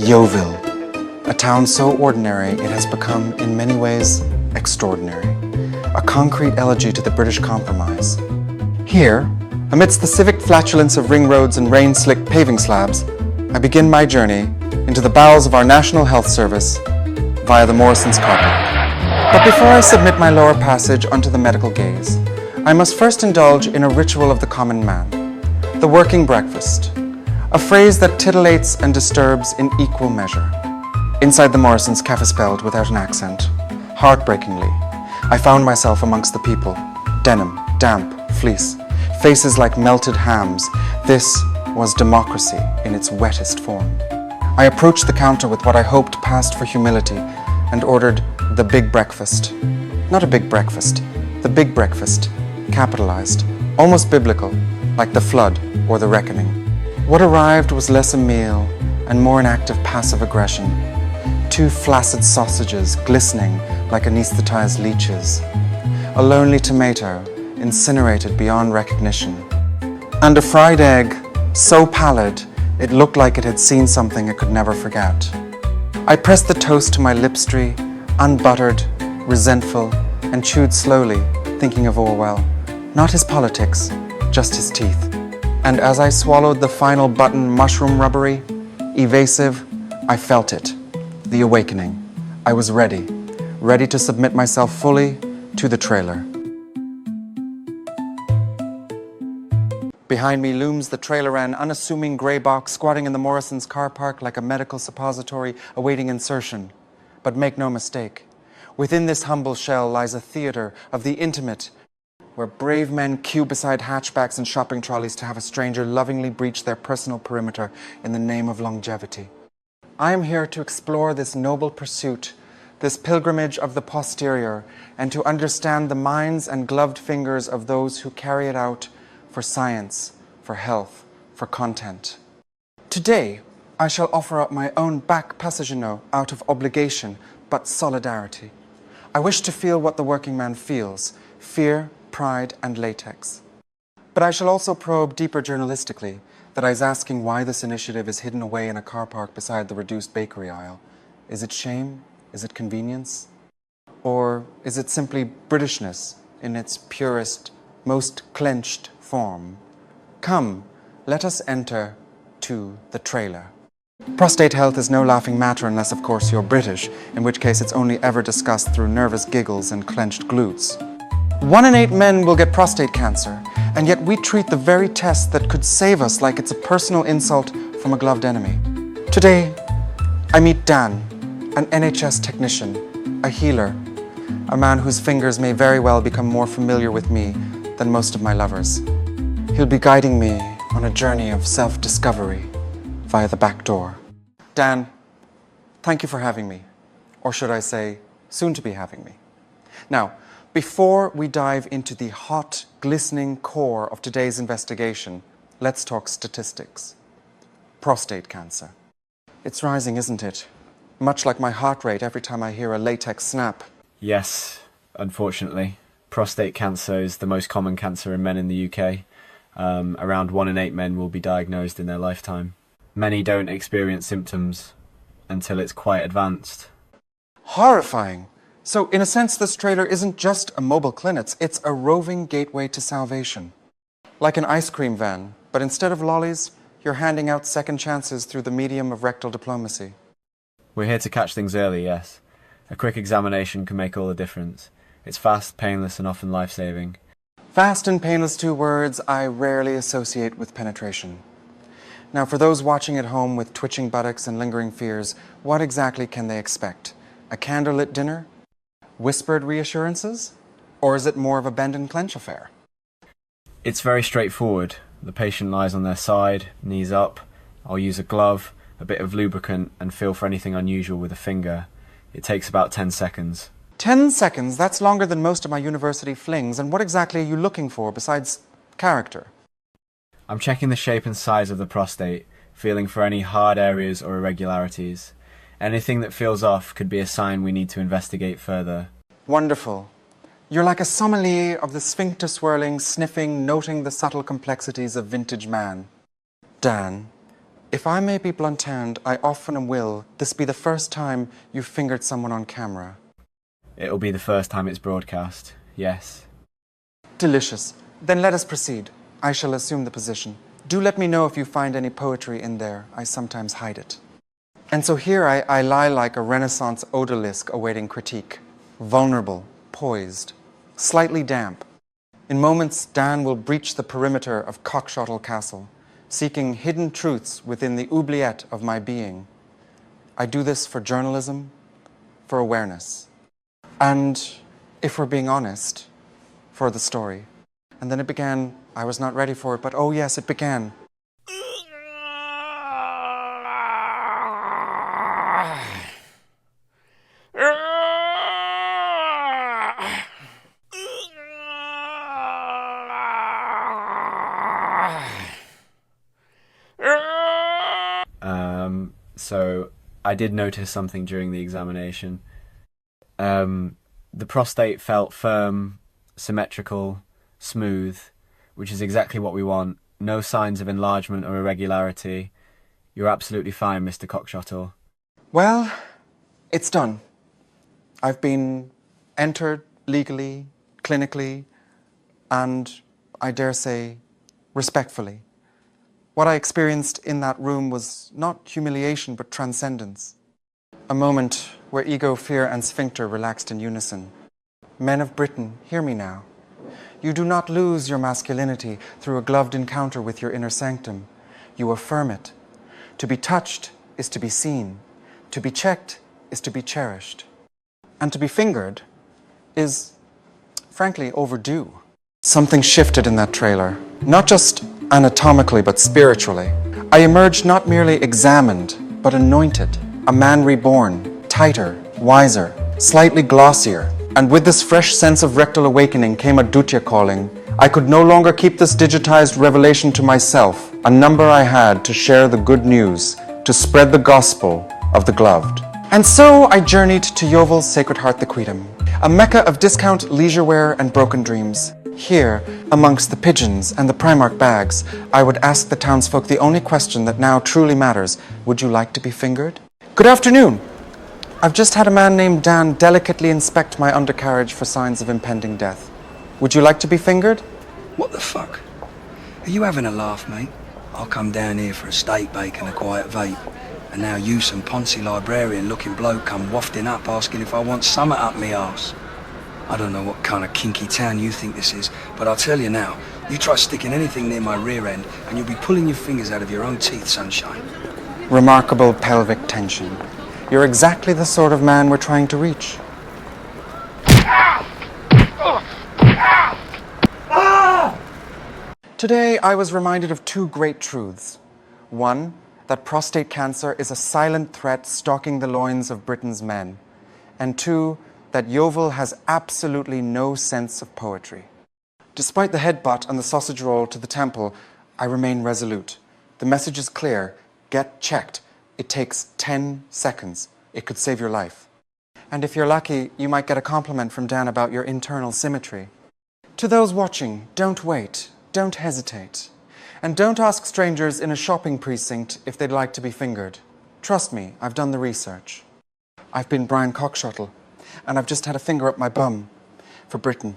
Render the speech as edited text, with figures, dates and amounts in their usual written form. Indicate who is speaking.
Speaker 1: Yeovil, a town so ordinary it has become, in many ways, extraordinary. A concrete elegy to the British compromise. Here, amidst the civic flatulence of ring roads and rain-slicked paving slabs, I begin my journey into the bowels of our National Health Service via the Morrisons car park. But before I submit my lower passage unto the medical gaze, I must first indulge in a ritual of the common man, the working breakfast, a phrase that titillates and disturbs in equal measure. Inside the Morrisons, cafe spelled without an accent. Heartbreakingly, I found myself amongst the people. Denim, damp, fleece, faces like melted hams. This was democracy in its wettest form. I approached the counter with what I hoped passed for humility and ordered the big breakfast. Not a big breakfast, the big breakfast, capitalized, almost biblical, like the flood or the reckoning. What arrived was less a meal and more an act of passive aggression. 2 flaccid sausages glistening like anesthetized leeches. A lonely tomato incinerated beyond recognition. And a fried egg so pallid it looked like it had seen something it could never forget. I pressed the toast to my lipstree, unbuttered, resentful, and chewed slowly, thinking of Orwell. Not his politics, just his teeth. And as I swallowed the final button mushroom rubbery, evasive, I felt it, the awakening. I was ready to submit myself fully to the trailer. Behind me looms the trailer, an unassuming grey box squatting in the Morrisons car park like a medical suppository awaiting insertion. But make no mistake, within this humble shell lies a theatre of the intimate, where brave men queue beside hatchbacks and shopping trolleys to have a stranger lovingly breach their personal perimeter in the name of longevity. I am here to explore this noble pursuit, this pilgrimage of the posterior, and to understand the minds and gloved fingers of those who carry it out for science, for health, for content. Today, I shall offer up my own back passagineau out of obligation, but solidarity. I wish to feel what the working man feels, fear, pride, and latex. But I shall also probe deeper journalistically, that I was asking why this initiative is hidden away in a car park beside the reduced bakery aisle. Is it shame? Is it convenience? Or is it simply Britishness in its purest, most clenched form? Come, let us enter to the trailer. Prostate health is no laughing matter unless, of course, you're British, in which case it's only ever discussed through nervous giggles and clenched glutes. 1 in 8 men will get prostate cancer, and yet we treat the very test that could save us like it's a personal insult from a gloved enemy. Today, I meet Dan, an NHS technician, a healer, a man whose fingers may very well become more familiar with me than most of my lovers. He'll be guiding me on a journey of self-discovery via the back door. Dan, thank you for having me, or should I say, soon to be having me. Now, before we dive into the hot, glistening core of today's investigation, let's talk statistics. Prostate cancer. It's rising, isn't it? Much like my heart rate every time I hear a latex snap.
Speaker 2: Yes, unfortunately. Prostate cancer is the most common cancer in men in the UK. Around 1 in 8 men will be diagnosed in their lifetime. Many don't experience symptoms until it's quite advanced.
Speaker 1: Horrifying. So, in a sense, this trailer isn't just a mobile clinic, it's a roving gateway to salvation. Like an ice cream van, but instead of lollies, you're handing out second chances through the medium of rectal diplomacy.
Speaker 2: We're here to catch things early, yes. A quick examination can make all the difference. It's fast, painless, and often life-saving.
Speaker 1: Fast and painless 2 words I rarely associate with penetration. Now, for those watching at home with twitching buttocks and lingering fears, what exactly can they expect? A candlelit dinner? Whispered reassurances? Or is it more of a bend and clench affair?
Speaker 2: It's very straightforward. The patient lies on their side, knees up. I'll use a glove, a bit of lubricant, and feel for anything unusual with a finger. It takes about 10 seconds.
Speaker 1: 10 seconds? That's longer than most of my university flings. And what exactly are you looking for besides character?
Speaker 2: I'm checking the shape and size of the prostate, feeling for any hard areas or irregularities. Anything that feels off could be a sign we need to investigate further.
Speaker 1: Wonderful. You're like a sommelier of the sphincter swirling, sniffing, noting the subtle complexities of vintage man. Dan, If I may be blunt-tongued, I often will this be the first time you've fingered someone on camera.
Speaker 2: It'll be the first time it's broadcast, yes.
Speaker 1: Delicious. Then let us proceed. I shall assume the position. Do let me know if you find any poetry in there. I sometimes hide it. And so here I lie like a Renaissance odalisque awaiting critique. Vulnerable, poised, slightly damp. In moments, Dan will breach the perimeter of Cockshottle Castle, seeking hidden truths within the oubliette of my being. I do this for journalism, for awareness, and, if we're being honest, for the story. And then it began. I was not ready for it, but oh yes, it began.
Speaker 2: So I did notice something during the examination. The prostate felt firm, symmetrical, smooth, which is exactly what we want. No signs of enlargement or irregularity. You're absolutely fine, Mr. Cockshottle.
Speaker 1: Well, it's done. I've been entered legally, clinically, and I dare say, respectfully. What I experienced in that room was not humiliation, but transcendence. A moment where ego, fear, and sphincter relaxed in unison. Men of Britain, hear me now. You do not lose your masculinity through a gloved encounter with your inner sanctum. You affirm it. To be touched is to be seen. To be checked is to be cherished. And to be fingered is, frankly, overdue. Something shifted in that trailer, not just anatomically, but spiritually. I emerged not merely examined, but anointed. A man reborn, tighter, wiser, slightly glossier. And with this fresh sense of rectal awakening came a dutya calling. I could no longer keep this digitized revelation to myself, a number I had to share the good news, to spread the gospel of the gloved. And so I journeyed to Yeovil's Sacred Heart the Quedam, a mecca of discount leisure wear and broken dreams. Here, amongst the pigeons and the Primark bags, I would ask the townsfolk the only question that now truly matters. Would you like to be fingered? Good afternoon. I've just had a man named Dan delicately inspect my undercarriage for signs of impending death. Would you like to be fingered?
Speaker 3: What the fuck? Are you having a laugh, mate? I'll come down here for a steak bake and a quiet vape. And now you, some poncy librarian-looking bloke, come wafting up asking if I want summat up me arse. I don't know what kind of kinky town you think this is, but I'll tell you now, you try sticking anything near my rear end and you'll be pulling your fingers out of your own teeth, sunshine.
Speaker 1: Remarkable pelvic tension. You're exactly the sort of man we're trying to reach. Today, I was reminded of two great truths. One, that prostate cancer is a silent threat stalking the loins of Britain's men. And two, that Yeovil has absolutely no sense of poetry. Despite the headbutt and the sausage roll to the temple, I remain resolute. The message is clear. Get checked. It takes 10 seconds. It could save your life. And if you're lucky, you might get a compliment from Dan about your internal symmetry. To those watching, don't wait. Don't hesitate. And don't ask strangers in a shopping precinct if they'd like to be fingered. Trust me, I've done the research. I've been Brian Cockshottle, and I've just had a finger up my bum for Britain.